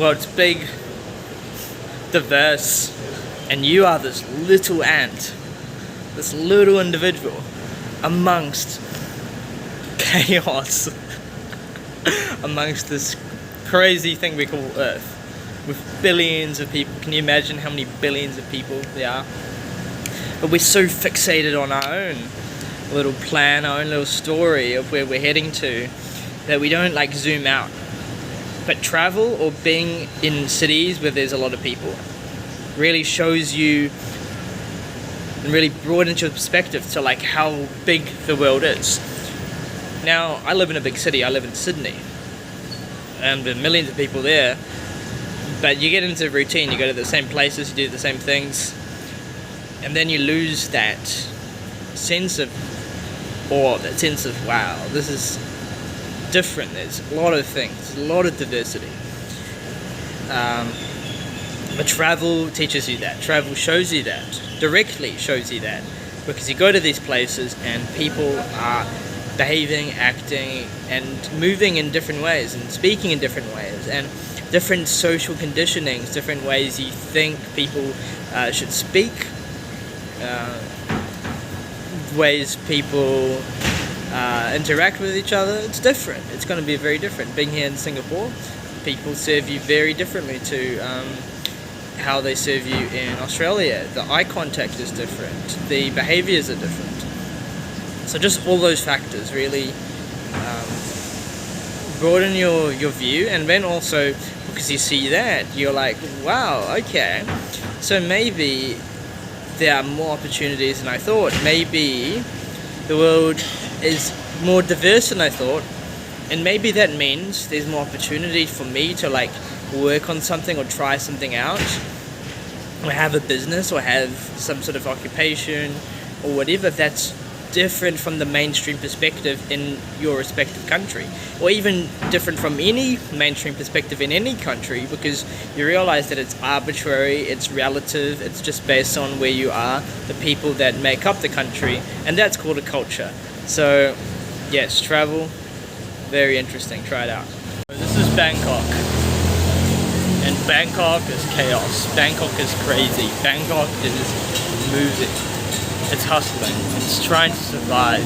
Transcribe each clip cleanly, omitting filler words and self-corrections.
world's big, diverse, and you are this little ant, this little individual amongst chaos, amongst this crazy thing we call Earth, with billions of people. Can you imagine how many billions of people there are? But we're so fixated on our own little plan, our own little story of where we're heading to, that we don't like zoom out. But travel or being in cities where there's a lot of people really shows you and really broadens your perspective to like how big the world is. Now, I live in a big city, I live in Sydney, and there are millions of people there, but you get into a routine, you go to the same places, you do the same things, and then you lose that sense of awe, that sense of wow, this is different, there's a lot of things, there's a lot of diversity. But travel teaches you that, travel shows you that, directly shows you that, because you go to these places and people are behaving, acting, and moving in different ways, and speaking in different ways, and different social conditionings, different ways you think people should speak, ways people interact with each other. It's different. It's going to be very different. Being here in Singapore, people serve you very differently to how they serve you in Australia. The eye contact is different. The behaviors are different. So just all those factors really broaden your view, and then also because you see that, you're like, wow, okay, so maybe there are more opportunities than I thought. Maybe the world is more diverse than I thought, and maybe that means there's more opportunity for me to like work on something or try something out, or have a business, or have some sort of occupation or whatever that's different from the mainstream perspective in your respective country, or even different from any mainstream perspective in any country, because you realize that it's arbitrary, it's relative, it's just based on where you are, the people that make up the country, and that's called a culture. So yes, travel, very interesting, try it out. This is Bangkok, and Bangkok is chaos, Bangkok is crazy, Bangkok is moving. It's hustling, it's trying to survive.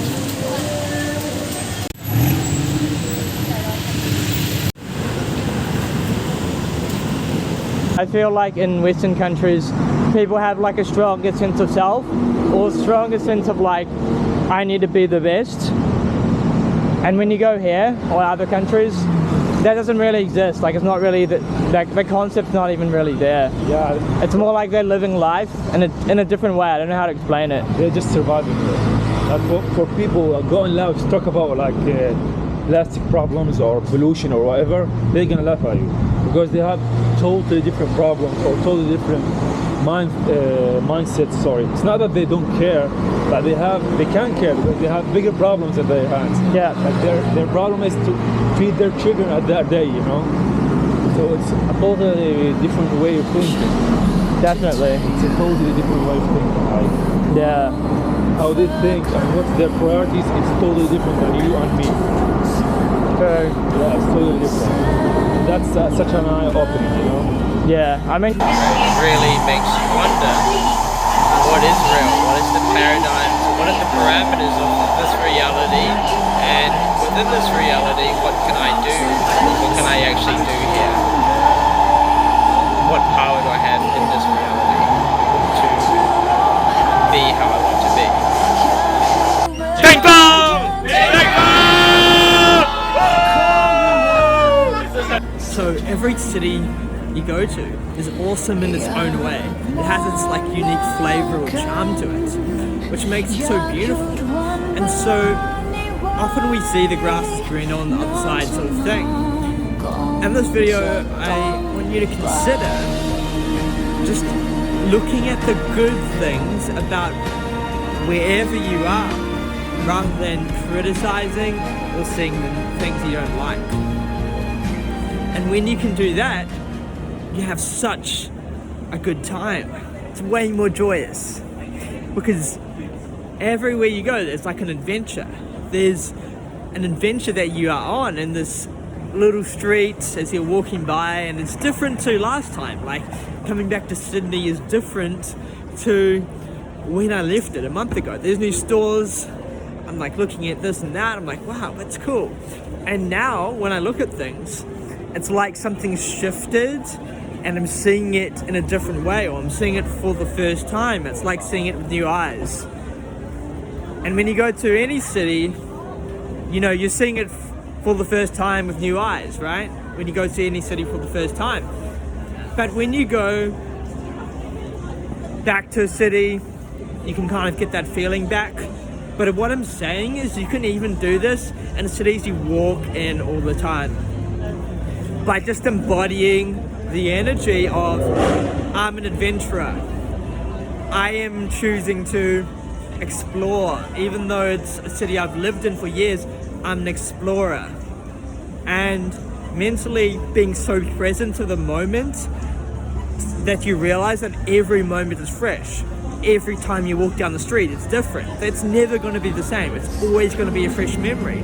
I feel like in Western countries, people have like a stronger sense of self, or a stronger sense of like, I need to be the best. And when you go here, or other countries, that doesn't really exist. Like, it's not really, the concept's not even really there. Yeah. It's more like they're living life in a different way. I don't know how to explain it. They're just surviving. Like for people going loud to talk about like plastic problems or pollution or whatever, they're gonna laugh at you, because they have totally different problems or totally different mindsets. Sorry, it's not that they don't care, but they can't care because they have bigger problems at their hands. Yeah. Like their problem is to feed their children at that day, you know. So it's a totally different way of thinking. Definitely. It's a totally different way of thinking. Like, Yeah. how they think and what's their priorities is totally different than you and me. True. Yeah, it's totally different. And that's such an eye-opening, you know. Yeah, I mean, really makes you wonder, what is real? What is the paradigm? What are the parameters of this reality? And within this reality, what can I do? What can I actually do here? What power do I have in this reality to be how I want to be? Bang bong! So every city you go to is awesome in its own way. It has its like unique flavor or charm to it, which makes it so beautiful. And so often we see the grass is greener on the other side sort of thing. In this video, I want you to consider just looking at the good things about wherever you are, rather than criticizing or seeing the things you don't like. And when you can do that, you have such a good time. It's way more joyous, because everywhere you go there's like an adventure. There's an adventure that you are on in this little streets as you're walking by, and it's different to last time. Like coming back to Sydney is different to when I left it a month ago. There's new stores. I'm like looking at this and that. I'm like, wow, that's cool. And now when I look at things, it's like something's shifted and I'm seeing it in a different way, or I'm seeing it for the first time. It's like seeing it with new eyes. And when you go to any city, you know, you're seeing it for the first time with new eyes, right? When you go to any city for the first time. But when you go back to a city, you can kind of get that feeling back. But what I'm saying is you can even do this in cities you walk in all the time. By just embodying the energy of, I'm an adventurer. I am choosing to explore. Even though it's a city I've lived in for years, I'm an explorer. And mentally being so present to the moment that you realize that every moment is fresh. Every time you walk down the street, it's different. It's never going to be the same. It's always going to be a fresh memory.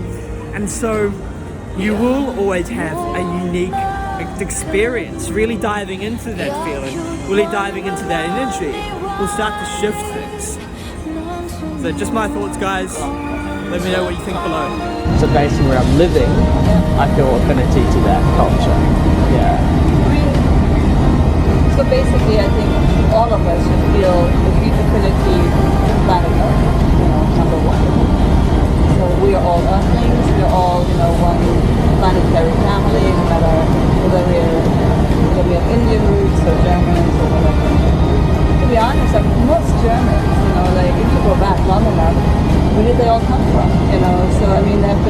And so you will always have a unique experience. Really diving into that feeling, really diving into that energy will start to shift things. So just my thoughts, guys. Let me know what you think below. So basically where I'm living, I feel affinity to that culture. Yeah. So basically, I think all of us should feel a deep affinity to planet Earth, number one. So we are all Earthlings, we are all, one planetary family, no matter whether we have Indian roots or Germans or whatever. To be honest, most Germans, if you go back long enough, where did they all come from? So I mean, there have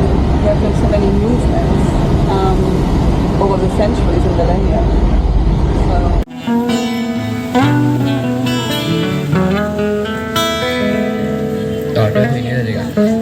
been so many movements over the centuries and millennia. So. Rồi, cái này